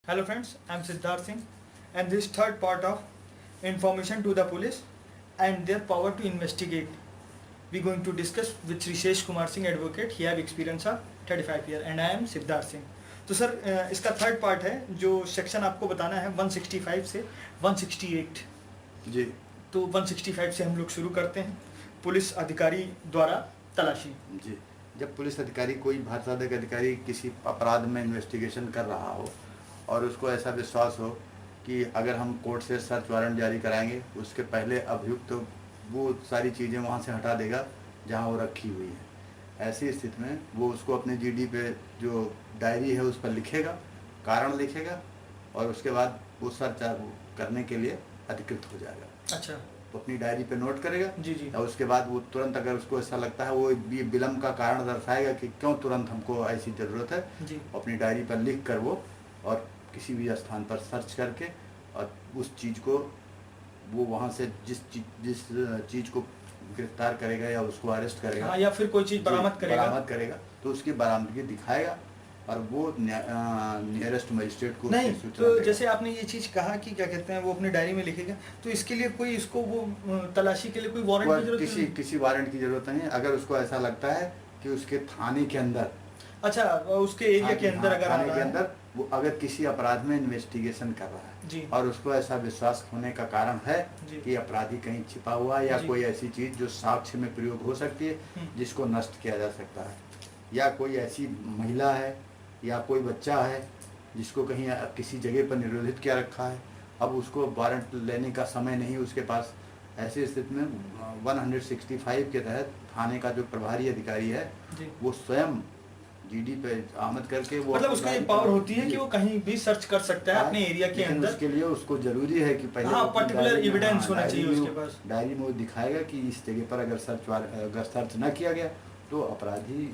Hello friends, I am Siddharth Singh and this third part of information to the police and their power to investigate. We are going to discuss with Rishesh Kumar Singh, advocate. He have experience of 35 years and I am Siddharth Singh. तो sir इसका third part है जो section आपको बताना है 165 से 168 जी। तो 165 से हम लोग शुरू करते हैं। पुलिस अधिकारी द्वारा तलाशी। जी, जब पुलिस अधिकारी कोई भारत अधिकारी किसी अपराध में इन्वेस्टिगेशन कर रहा हो और उसको ऐसा विश्वास हो कि अगर हम कोर्ट से सर्च वारंट जारी कराएंगे उसके पहले अभियुक्त तो वो सारी चीज़ें वहाँ से हटा देगा जहाँ वो रखी हुई है। ऐसी स्थिति में वो उसको अपने जीडी पे जो डायरी है उस पर लिखेगा, कारण लिखेगा और उसके बाद वो सर्च करने के लिए अधिकृत हो जाएगा। अच्छा, तो अपनी डायरी पे नोट करेगा जी जी। और उसके बाद वो तुरंत अगर उसको ऐसा लगता है वो ये विलम्ब का कारण दर्शाएगा कि क्यों तुरंत हमको ऐसी ज़रूरत है जी। अपनी डायरी पर लिख कर वो और किसी भी स्थान पर सर्च करके और उस चीज़ को वो वहाँ से जिस चीज़ को गिरफ्तार करेगा या उसको अरेस्ट करेगा, हाँ, या फिर कोई चीज़ बरामद करेगा तो उसकी बरामदगी दिखाएगा और वो नियरेस्ट मजिस्ट्रेट को नहीं। सूचना तो देगा। जैसे आपने ये चीज़ कहा कि क्या कहते हैं वो अपनी डायरी में लिखेगा, तो इसके लिए कोई इसको वो तलाशी के लिए कोई वारंट की जरूरत नहीं? किसी वारंट की जरूरत नहीं है। अगर उसको ऐसा लगता है कि उसके थाने के अंदर, अच्छा, उसके एरिया के अंदर अगर थाने के अंदर वो अगर किसी अपराध में इन्वेस्टिगेशन कर रहा है जी, और उसको ऐसा विश्वास होने का कारण है जी, कि अपराधी कहीं छिपा हुआ है या जी, कोई ऐसी चीज जो साक्ष्य में प्रयोग हो सकती है जिसको नष्ट किया जा सकता है, या कोई ऐसी महिला है या कोई बच्चा है जिसको कहीं किसी जगह पर निरोधित किया रखा है, अब उसको वारंट लेने का समय नहीं उसके पास। ऐसी स्थिति में 165 के तहत थाने का जो प्रभारी अधिकारी है वो स्वयं जीडी पे आमद करके वो मतलब उसको ये पावर होती है कि वो कहीं भी सर्च कर सकता है अपने एरिया के अंदर। उसके लिए उसको जरूरी है कि पहले पर्टिकुलर एविडेंस होना चाहिए उसके पास। डायरी में वो दिखाएगा कि इस जगह पर अगर सर्च न किया गया तो अपराधी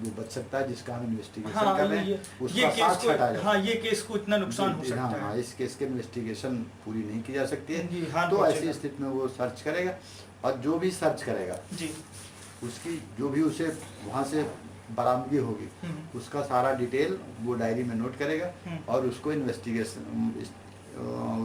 वो बच सकता है जिसका हम इन्वेस्टिगेशन कर रहे हैं उसका साक्ष्य हटाया। हाँ, ये केस को इतना नुकसान हो सकता है। हाँ, इस केस की इन्वेस्टिगेशन पूरी नहीं की जा सकती है। हाँ, तो ऐसी स्थिति में वो सर्च करेगा और जो भी सर्च करेगा जी उसकी जो भी उसे वहाँ से बरामदगी होगी उसका सारा डिटेल वो डायरी में नोट करेगा और उसको इन्वेस्टिगेशन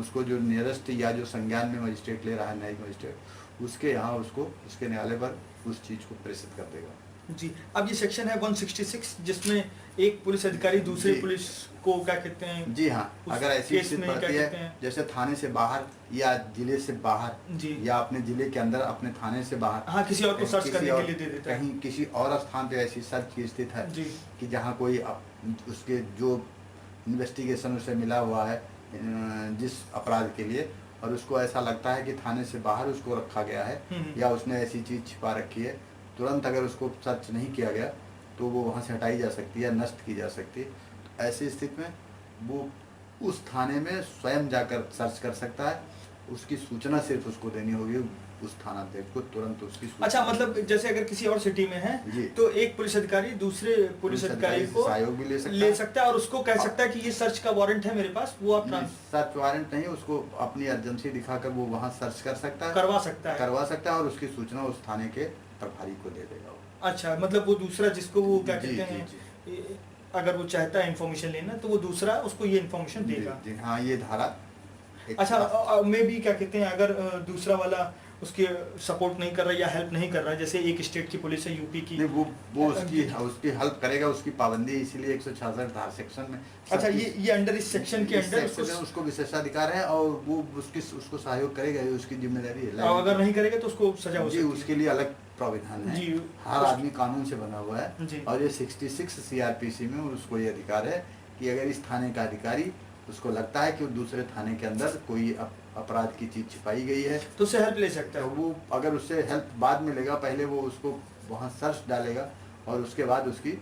उसको जो नियरेस्ट या जो संज्ञान में मजिस्ट्रेट ले रहा है न्यायिक मजिस्ट्रेट उसके यहाँ उसको उसके न्यायालय पर उस चीज़ को प्रेषित कर देगा। जी। अब ये सेक्शन है 166 जिसमें एक पुलिस अधिकारी दूसरे पुलिस को क्या कहते हैं जी हाँ, अगर ऐसी स्थिति पड़ती है जैसे थाने से बाहर या जिले से बाहर जी या अपने जिले के अंदर अपने थाने से बाहर, हाँ, किसी और को सर्च करने के लिए दे देता है। कहीं किसी और स्थान पे ऐसी सर्च की स्थिति है जी कि जहाँ कोई उसके जो इन्वेस्टिगेशन उसे मिला हुआ है जिस अपराध के लिए और उसको ऐसा लगता है कि थाने से बाहर उसको रखा गया है या उसने ऐसी चीज़ छिपा रखी है, तुरंत अगर उसको सर्च नहीं किया गया तो वो वहाँ से हटाई जा सकती है या नष्ट की जा सकती है। तो ऐसी स्थिति में वो उस थाने में स्वयं जाकर सर्च कर सकता है, उसकी सूचना सिर्फ उसको देनी होगी उस थानाध्यक्ष को तुरंत उसकी सूचना। अच्छा, मतलब जैसे अगर किसी और सिटी में है तो एक पुलिस अधिकारी दूसरे पुलिस अधिकारी को सहयोग भी ले सकता है और उसको कह सकता है कि ये सर्च का वारंट है मेरे पास, वो अपना सर्च वारंट नहीं, उसको अपनी अर्जेंसी दिखाकर वो वहाँ सर्च कर सकता है, करवा सकता है और उसकी सूचना उस थाने के प्रभारी को दे देगा। अच्छा, मतलब वो दूसरा जिसको वो क्या कहते हैं अगर वो चाहता है इन्फॉर्मेशन लेना तो वो दूसरा उसको ये इन्फॉर्मेशन देगा। जी हाँ, ये धारा। अच्छा, मैं भी क्या कहते हैं अगर दूसरा वाला उसके सपोर्ट नहीं कर रहा है या हेल्प नहीं कर रहा है, जैसे एक स्टेट की पुलिस है यूपी की, नहीं वो उसकी हेल्प करेगा, उसकी पाबंदी इसीलिए 166 धारा सेक्शन में। अच्छा, ये अंडर इस सेक्शन के अंडर उसको विशेषाधिकार है और वो उसको सहयोग करेगा, ये उसकी जिम्मेदारी है। और अगर नहीं करेगा तो उसको सजा हो सकती है। उसके लिए अलग प्राविधान है, हर आदमी कानून से बना हुआ है और ये 66 सीआरपीसी में उसको ये अधिकार है कि अगर इस थाने का अधिकारी उसको लगता है कि दूसरे थाने के अंदर कोई अपराध की चीज छिपाई गई है तो उससे हेल्प ले सकता है। वो अगर उससे हेल्प बाद में लेगा, पहले वो उसको वहाँ सर्च डालेगा और उसके बाद उसकी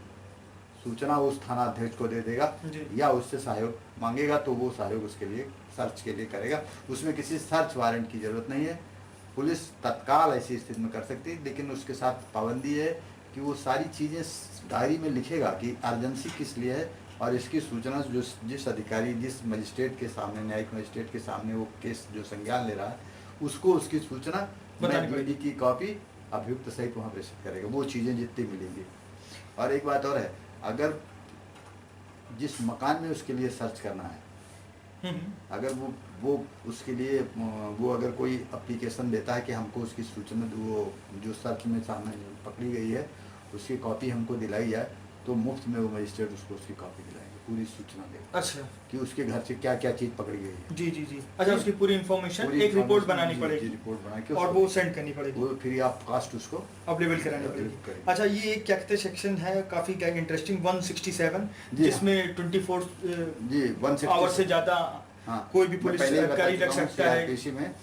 सूचना उस थाना अध्यक्ष को दे देगा या उससे सहयोग मांगेगा तो वो सहयोग उसके लिए सर्च के लिए करेगा। उसमें किसी सर्च वारंट की जरूरत नहीं है, पुलिस तत्काल ऐसी स्थिति में कर सकती है, लेकिन उसके साथ पाबंदी है कि वो सारी चीज़ें डायरी में लिखेगा कि अर्जेंसी किस लिए है और इसकी सूचना जिस अधिकारी जिस मजिस्ट्रेट के सामने न्यायिक मजिस्ट्रेट के सामने वो केस जो संज्ञान ले रहा है उसको उसकी सूचना बीडी की कॉपी अभियुक्त सहित वहाँ प्रेषित करेगा, वो चीज़ें जितनी मिलेंगी। और एक बात और है, अगर जिस मकान में उसके लिए सर्च करना है अगर वो उसके लिए वो अगर कोई एप्लीकेशन देता है कि हमको उसकी सूचना, वो जो सर्च में सामने पकड़ी गई है उसकी कॉपी हमको दिलाई जाए, तो मुफ्त में वो मजिस्ट्रेट उसको उसकी कॉपी दिलाएंगे, पूरी सूचना देगा। अच्छा, कि उसके घर से क्या क्या चीज़ पकड़ी गई है। जी जी जी। अच्छा, उसकी पूरी इन्फॉर्मेशन एक रिपोर्ट बनानी पड़ेगी, रिपोर्ट बना के और वो सेंड करनी पड़ेगी, वो फ्री ऑफ कास्ट उसको अवेलेबल करानी पड़ेगी। अच्छा, ये क्या कहते हैं सेक्शन है काफ़ी क्या इंटरेस्टिंग, 167, जिसमें 24 जी 160 आवर से ज़्यादा हाँ, कोई भी पुलिस अधिकारी लग सकता है CRPC में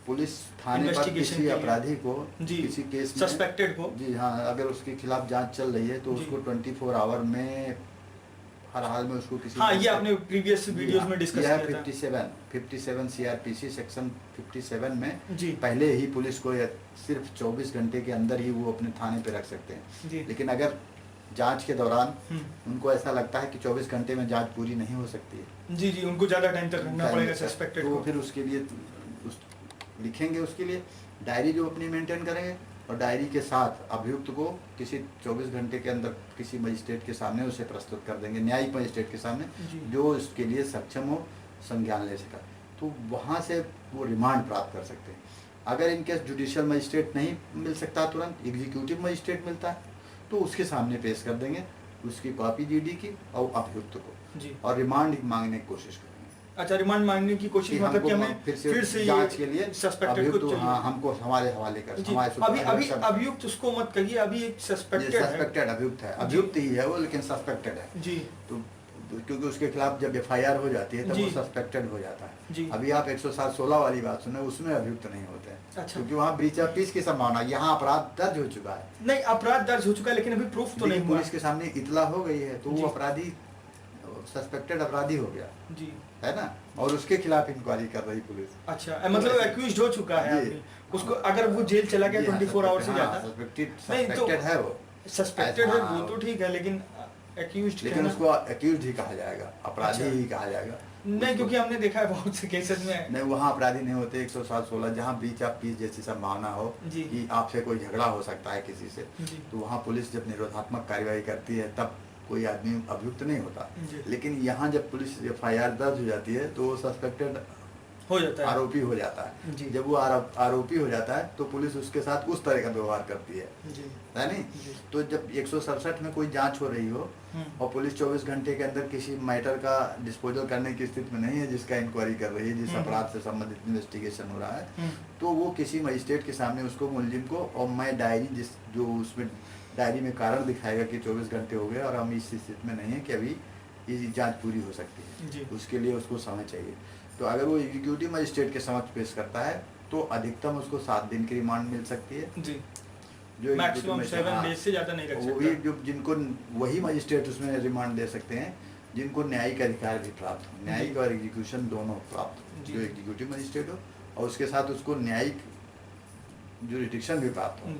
पुलिस थाने पर किसी अपराधी को, किसी केस में सस्पेक्टेड को, जी हाँ, अगर उसके खिलाफ जांच चल रही है तो उसको 24 आवर में हर हाल में उसको किसी, हाँ ये आपने प्रीवियस वीडियोस में डिस्कस किया था। 57 CRPC सेक्शन 57 में जी, पहले ही पुलिस को सिर्फ 24 घंटे के अंदर ही वो अपने थाने पे रख सकते हैं जी। लेकिन अगर जांच के दौरान उनको ऐसा लगता है कि 24 घंटे में जांच पूरी नहीं हो सकती है, जी जी, उनको ज़्यादा टाइम तक रखना पड़ेगा सस्पेक्टेड को, तो फिर उसके लिए लिखेंगे, उसके लिए डायरी जो अपनी मेंटेन करेंगे, और डायरी के साथ अभियुक्त को किसी 24 घंटे के अंदर किसी मजिस्ट्रेट के सामने उसे प्रस्तुत कर देंगे, न्यायिक मजिस्ट्रेट के सामने, जो इसके लिए सक्षम हो, संज्ञान ले सका, तो वहाँ से वो रिमांड प्राप्त कर सकते हैं। अगर इनकेस जुडिशियल मजिस्ट्रेट नहीं मिल सकता तुरंत, एग्जीक्यूटिव मजिस्ट्रेट मिलता है, तो उसके सामने पेश कर देंगे उसकी कॉपी जीडी की और अभियुक्त को जी, और रिमांड मांगने की कोशिश करेंगे। अच्छा, रिमांड मांगने की कोशिश मतलब कि हमें फिर से जांच के लिए सस्पेक्टेड को चाहिए, हाँ, हमको हमारे हवाले कर, अभी अभियुक्त उसको मत कहिए, अभी एक सस्पेक्टेड अभियुक्त है, अभियुक्त ही है वो, लेकिन सस्पेक्टेड है जी, तो क्योंकि उसके खिलाफ जब FIR हो जाती है तब वो सस्पेक्टेड हो जाता है। अभी आप 107-16 वाली बात सुने, उसमें अभियुक्त नहीं होते हैं। अच्छा। क्योंकि वहाँ ब्रीच ऑफ पीस की संभावना, यहाँ अपराध दर्ज हो चुका है। नहीं, अपराध दर्ज हो चुका है लेकिन अभी प्रूफ तो नहीं हुआ, पुलिस के सामने इतला हो गई है, तो वो अपराधी सस्पेक्टेड अपराधी हो गया जी, है ना, और उसके खिलाफ इंक्वायरी कर रही पुलिस। अच्छा, मतलब एक्यूज्ड हो चुका है उसको, अगर वो जेल चला गया 24 आवर से ज्यादा, सस्पेक्टेड है, वो सस्पेक्टेड है वो तो ठीक है, लेकिन एक्यूज्ड, लेकिन उसको एक्यूज्ड ही कहा जाएगा, अपराधी ही कहा जाएगा। नहीं, क्योंकि हमने देखा है बहुत से केसेस में नहीं, वहाँ अपराधी नहीं होते। 107-16 जहाँ ब्रीच ऑफ पीस जैसी संभावना हो कि आपसे कोई झगड़ा हो सकता है किसी से, तो वहाँ पुलिस जब निरोधात्मक कार्रवाई करती है तब कोई आदमी अभियुक्त नहीं होता। लेकिन यहाँ जब पुलिस FIR दर्ज हो जाती है तो वो सस्पेक्टेड हो जाता है, आरोपी हो जाता है। जब वो आरोपी हो जाता है तो पुलिस उसके साथ उस तरह का व्यवहार करती है नहीं? तो जब 167 में कोई जांच हो रही हो और पुलिस 24 घंटे के अंदर किसी मैटर का डिस्पोजल करने की स्थिति में नहीं है, जिसका इंक्वायरी कर रही है, जिस अपराध से संबंधित इन्वेस्टिगेशन हो रहा है, तो वो किसी मजिस्ट्रेट के सामने उसको मुलजिम को, और मैं डायरी जो उसमें डायरी में कारण दिखाएगा कि 24 घंटे हो गए और हम इस स्थिति में नहीं है कि अभी ये जांच पूरी हो सकती है, उसके लिए उसको समय चाहिए। तो अगर वो एग्जीक्यूटिव मजिस्ट्रेट के समक्ष पेश करता है तो अधिकतम उसको 7 दिन की रिमांड मिल सकती है जी, जो मैक्सिमम 7 डेज से ज़्यादा नहीं रख सकता। वो भी जो जिनको वही मजिस्ट्रेट उसमें रिमांड दे सकते हैं जिनको न्यायिक अधिकार भी प्राप्त हो, न्यायिक और एग्जीक्यूशन दोनों प्राप्त हो, जो एग्जीक्यूटिव मजिस्ट्रेट हो और उसके साथ उसको न्यायिक जुरिडिक्शन भी प्राप्त हो,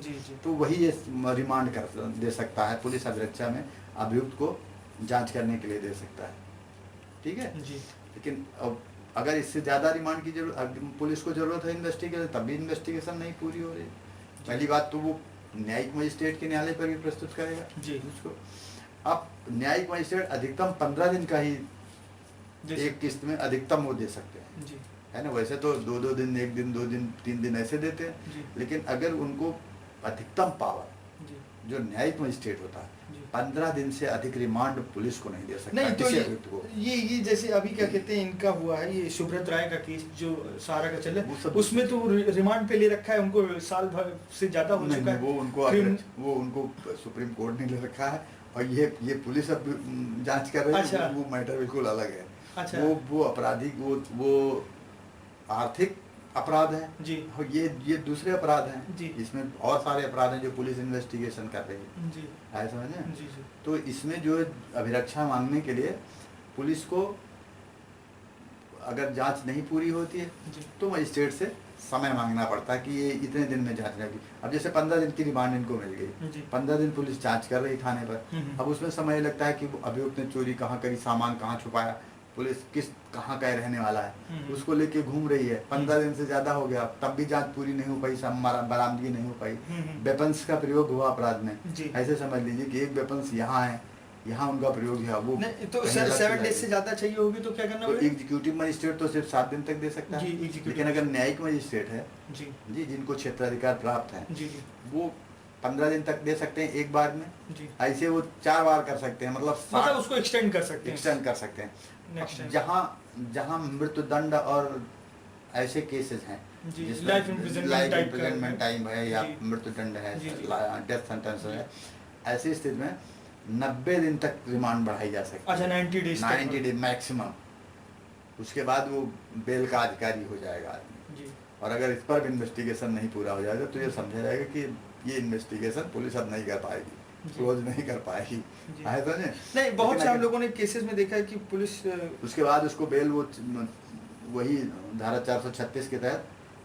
तो वही ये रिमांड कर दे सकता है, पुलिस अभिरक्षा में अभियुक्त को जांच करने के लिए दे सकता है, ठीक है जी। लेकिन अब अगर इससे ज़्यादा रिमांड की जरूरत पुलिस को जरूरत है इन्वेस्टिगेशन, तब भी इन्वेस्टिगेशन नहीं पूरी हो रही, पहली बात तो वो न्यायिक मजिस्ट्रेट के न्यायालय पर भी प्रस्तुत करेगा जी उसको। अब न्यायिक मजिस्ट्रेट अधिकतम 15 दिन का ही एक किस्त में अधिकतम वो दे सकते हैं जी, है ना। वैसे तो 2-2 दिन, 1 दिन, 2 दिन, 3 दिन ऐसे देते हैं, लेकिन अगर उनको अधिकतम पावर जो न्यायिक मजिस्ट्रेट होता है 15 दिन से अधिक रिमांड पुलिस को नहीं दे सकता। नहीं तो ये जैसे अभी क्या कहते हैं इनका हुआ है ये सुब्रत राय का केस जो सारा का चल रहा है, उसमें तो रिमांड पे ले रखा है, उनको साल भर से ज्यादा हो चुका है। वो उनको सुप्रीम कोर्ट ने ले रखा है और ये पुलिस अब जांच कर रही है, वो मैटर बिल्कुल अलग है। अच्छा, वो अपराधी वो आर्थिक अपराध है जी, और ये दूसरे अपराध हैं जी, इसमें और सारे अपराध हैं जो पुलिस इन्वेस्टिगेशन कर रही है जी, है समझे जी जी। तो इसमें जो अभिरक्षा मांगने के लिए पुलिस को अगर जांच नहीं पूरी होती है तो मजिस्ट्रेट से समय मांगना पड़ता है कि ये इतने दिन में जांच रहेगी। अब जैसे 15 दिन की रिमांड इनको मिल गई, 15 दिन पुलिस जांच कर रही थाने पर, अब उसमें समय लगता है कि अभियुक्त ने चोरी कहाँ करी, सामान कहाँ छुपाया, पुलिस कहाँ का रहने वाला है, उसको लेके घूम रही है। 15 दिन से ज्यादा हो गया, तब भी जांच पूरी नहीं हो पाई, बरामदगी नहीं हो पाई। वेपन्स का प्रयोग हुआ अपराध में, ऐसे समझ लीजिए कि एक वेपन्स यहाँ है, यहाँ उनका प्रयोग है वो नहीं तो कहीं सर अलग 7 चला डेज से गया। ज़्यादा चाहिए होगी तो क्या करना तो पड़ेगा? एग्जीक्यूटिव मजिस्ट्रेट तो सिर्फ 7 दिन तक दे सकता जी, है, एग्जीक्यूटिव लेकिन अगर न्यायिक मजिस्ट्रेट है जी जी, जिनको क्षेत्राधिकार प्राप्त है, जी जी वो 15 दिन तक दे सकते हैं एक बार में। जी, ऐसे वो 4 बार कर सकते हैं, मतलब मतलब उसको एक्सटेंड कर सकते हैं। एक्सटेंड कर सकते हैं। नेक्स्ट अब टाइम जहाँ मृत्युदंड और ऐसे केसेस हैं जी, जिसमें लाइफ इम्प्रिजनमेंट लाइफ टाइप का इम्प्रिजनमेंट टाइम है या जी, मृत्युदंड है, जी, जी। डेथ सेंटेंस है, ऐसी स्थिति में 90 दिन तक रिमांड बढ़ाई जा सकती अच्छा है। 90 डेज 90 डे मैक्सिमम। उसके बाद वो बेल का अधिकारी हो जाएगा आदमी। जी और अगर इस पर भी इन्वेस्टिगेशन नहीं पूरा हो जाएगा तो ये समझा जाएगा कि ये इन्वेस्टिगेशन पुलिस अब नहीं कर पाएगी, जी। क्लोज नहीं कर पाएगी। जी। है तो नहीं? नहीं, बहुत लेकिन से हम अगर- लोगों ने केसेस में देखा है कि पुलिस उसके बाद उसको बेल वही धारा 436 के तहत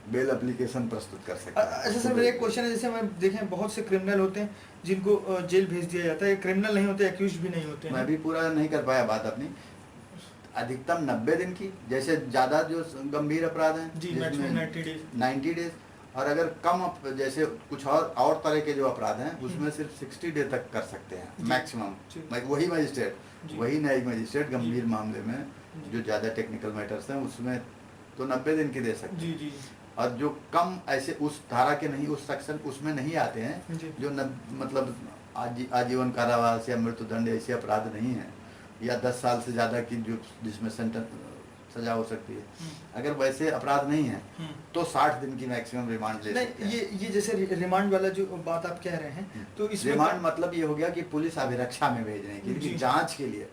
बेल एप्लीकेशन प्रस्तुत कर सकता है। अच्छा सर, मेरा एक क्वेश्चन है, जैसे हम देखें बहुत से क्रिमिनल होते हैं जिनको जेल भेज दिया जाता है, क्रिमिनल नहीं होते, एक्यूज भी नहीं होते मैं हैं। भी पूरा नहीं कर पाया बात अपनी। अधिकतम 90 दिन की, जैसे ज़्यादा जो गंभीर अपराध हैं जी, जिसमें मैक्सिमम 90 डेज 90 डेज, और अगर कम जैसे कुछ और तरह के जो अपराध हैं उसमें सिर्फ 60 डे तक कर सकते हैं जी। मैक्सिमम। जी। वही मजिस्ट्रेट, जी। वही न्यायिक मजिस्ट्रेट गंभीर जी। मामले में जी। जो ज़्यादा टेक्निकल मैटर्स हैं उसमें तो 90 दिन की दे सकते जी हैं। जी और जो कम ऐसे उस धारा के नहीं, उस सेक्शन उसमें नहीं आते हैं, जी जो मतलब आजीवन कारावास या मृत्युदंड ऐसे अपराध नहीं हैं, या 10 साल से ज़्यादा की जो जिसमें सजा हो सकती है, अगर वैसे अपराध नहीं है तो 60 दिन की मैक्सिमम रिमांड ले सकते नहीं, हैं। ये जैसे रिमांड वाला जो बात आप कह रहे हैं तो इसमें रिमांड मतलब ये हो गया कि पुलिस अभिरक्षा में भेजने के लिए, जी। जांच के लिए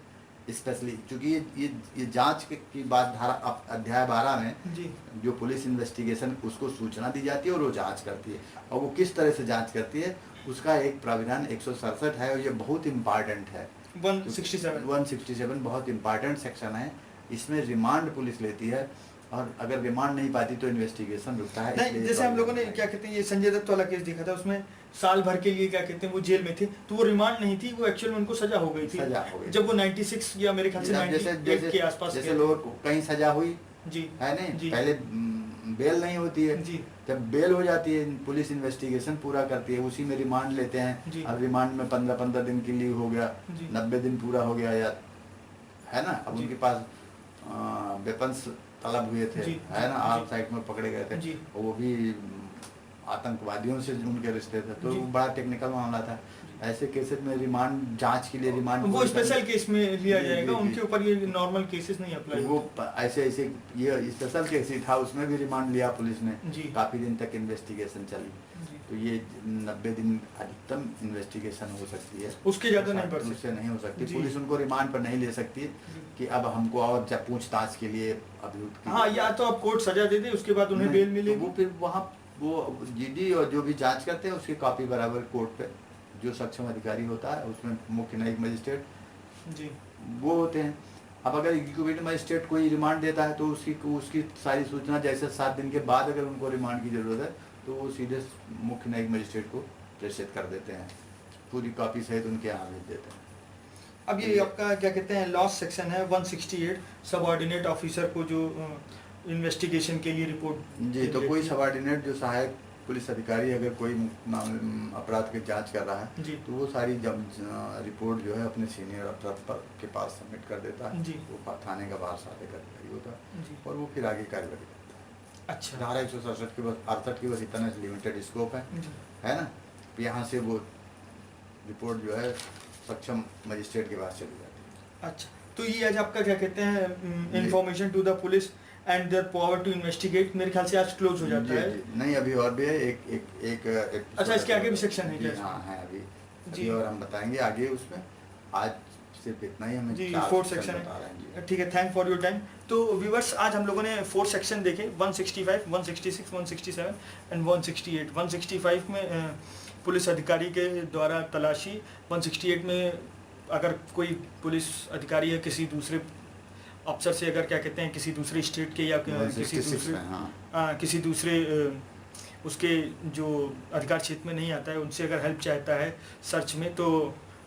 स्पेशली, क्योंकि ये जांच की बात धारा अध्याय 12 में जी जो पुलिस इन्वेस्टिगेशन उसको सूचना दी जाती है और वो जांच करती है, और वो किस तरह से जांच करती है उसका एक प्राविधान 167 है, और ये बहुत इम्पॉर्टेंट है। 167 बहुत इम्पॉर्टेंट सेक्शन है। इसमें रिमांड पुलिस लेती है, और अगर रिमांड नहीं पाती तो इन्वेस्टिगेशन रुकता है। नहीं, जैसे हम लोगों ने क्या कहते हैं ये संजय दत्त वाला केस देखा था, उसमें साल भर के लिए क्या कहते हैं वो जेल में थे, तो वो रिमांड नहीं थी, वो एक्चुअल में उनको सजा हो गई थी। सजा हो गई। जब वो 96 या मेरे ख्याल से 98 के आसपास जैसे गए थे। लोगों को कहीं सजा हुई जी है नहीं, जी। पहले बेल नहीं होती है, जी जब बेल हो जाती है पुलिस इन्वेस्टिगेशन पूरा करती है, उसी में रिमांड लेते जी। हैं। अब रिमांड में 15 दिन की लीव हो गया, जी। 90 दिन पूरा हो गया, या है ना, अब जी। उनके पास वेपन्स तलब हुए थे, जी, है ना, जी, आर्म साइड में पकड़े गए थे, जी। और वो भी आतंकवादियों से उनके रिश्ते थे, तो जी। वो बड़ा टेक्निकल मामला था। ऐसे केसेस में रिमांड, जांच के लिए रिमांड वो स्पेशल केस में लिया जी, जाएगा, जी, उनके जी। ऊपर ये नॉर्मल केसेस नहीं अप्लाई वो ऐसे ये स्पेशल केस ही था, उसमें भी रिमांड लिया पुलिस ने, जी। काफी दिन तक इन्वेस्टिगेशन चली। जी। तो ये 90 दिन अधिकतम इन्वेस्टिगेशन हो सकती है, उसके ज्यादा नहीं बढ़ उससे नहीं हो सकती। जी। पुलिस उनको रिमांड पर नहीं ले सकती जी। कि अब हमको और जब पूछताछ के लिए अभियुक्त की हाँ, या तो आप कोर्ट सजा दे दे, उसके बाद उन्हें नहीं, बेल तो मिलेगी। वो फिर वहाँ वो जीडी और जो भी जांच करते हैं उसकी कॉपी बराबर कोर्ट पे जो सक्षम अधिकारी होता है, उसमें मुख्य न्यायिक मजिस्ट्रेट जी वो होते हैं। अब अगर एग्जीक्यूटिव मजिस्ट्रेट कोई रिमांड देता है तो उसकी सारी सूचना, जैसे 7 दिन के बाद अगर उनको रिमांड की जरूरत है तो वो सीधे मुख्य न्यायिक मजिस्ट्रेट को प्रेषित कर देते हैं, पूरी कॉपी सहित उनके यहाँ भेज देते हैं। अब ये आपका क्या कहते हैं लॉस्ट सेक्शन है 168, सबऑर्डिनेट ऑफिसर को जो इन्वेस्टिगेशन के लिए रिपोर्ट जी, तो कोई सबऑर्डिनेट जो सहायक पुलिस अधिकारी अगर कोई अपराध की जांच कर रहा है जी तो वो सारी जब रिपोर्ट जो है अपने सीनियर अफसर के पास सबमिट कर देता है। जी। वो थाने का बाहर सहायक अधिकारी होता है, जी। और वो फिर आगे कार्रवाई करता है। अच्छा धारा 167 के बस 68 की बस इतना लिमिटेड स्कोप जी है ना। यहाँ से वो रिपोर्ट जो है सक्षम मजिस्ट्रेट के पास चली जाती है। अच्छा, तो ये आज आपका क्या कहते हैं information to the police and their power to investigate, मेरे ख्याल से आज क्लोज हो जाता जी, है। जी। नहीं, अभी और भी है एक अच्छा, इसके आगे भी सेक्शन है क्या? हाँ है अभी जी। जी, और हम बताएंगे आगे उसमें। आज सिर्फ इतना ही हमें जी, 4 4 सेक्शन बता रहे हैं जी। है। ठीक है, थैंक फॉर योर टाइम। तो व्यूवर्स, आज हम लोगों ने 4 सेक्शन देखे, 165, 166, 167 एंड 168। 165 में पुलिस अधिकारी के द्वारा तलाशी, 168 में अगर कोई पुलिस अधिकारी है किसी दूसरे अफसर से अगर क्या कहते हैं किसी दूसरे स्टेट के या किसी 166 दूसरे में, हाँ। किसी दूसरे उसके जो अधिकार क्षेत्र में नहीं आता है उनसे अगर हेल्प चाहता है सर्च में, तो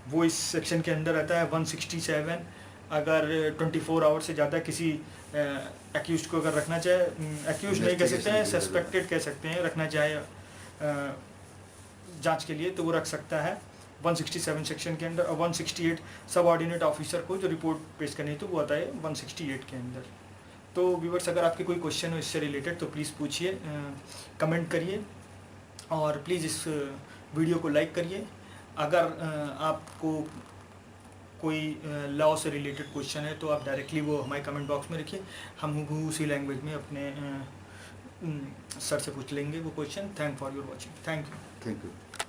वो इस सेक्शन के अंदर आता है। 167 अगर 24 आवर से ज़्यादा किसी एक्यूज को अगर रखना चाहे, एक्यूज नहीं कह सकते हैं, सस्पेक्टेड कह सकते हैं, रखना चाहे जांच के लिए तो वो रख सकता है। 167 सेक्शन के अंदर, और 168 सब ऑर्डिनेट ऑफिसर को जो रिपोर्ट पेश करनी है तो वो आता है 168 के अंदर। तो व्यूअर्स, अगर आपके कोई क्वेश्चन हो इससे रिलेटेड तो प्लीज़ पूछिए, कमेंट करिए, और प्लीज़ इस वीडियो को लाइक करिए। अगर आपको कोई लॉ से रिलेटेड क्वेश्चन है तो आप डायरेक्टली वो हमारे कमेंट बॉक्स में रखिए, हम उसी लैंग्वेज में अपने सर से पूछ लेंगे वो question. Thank for your watching. Thank you.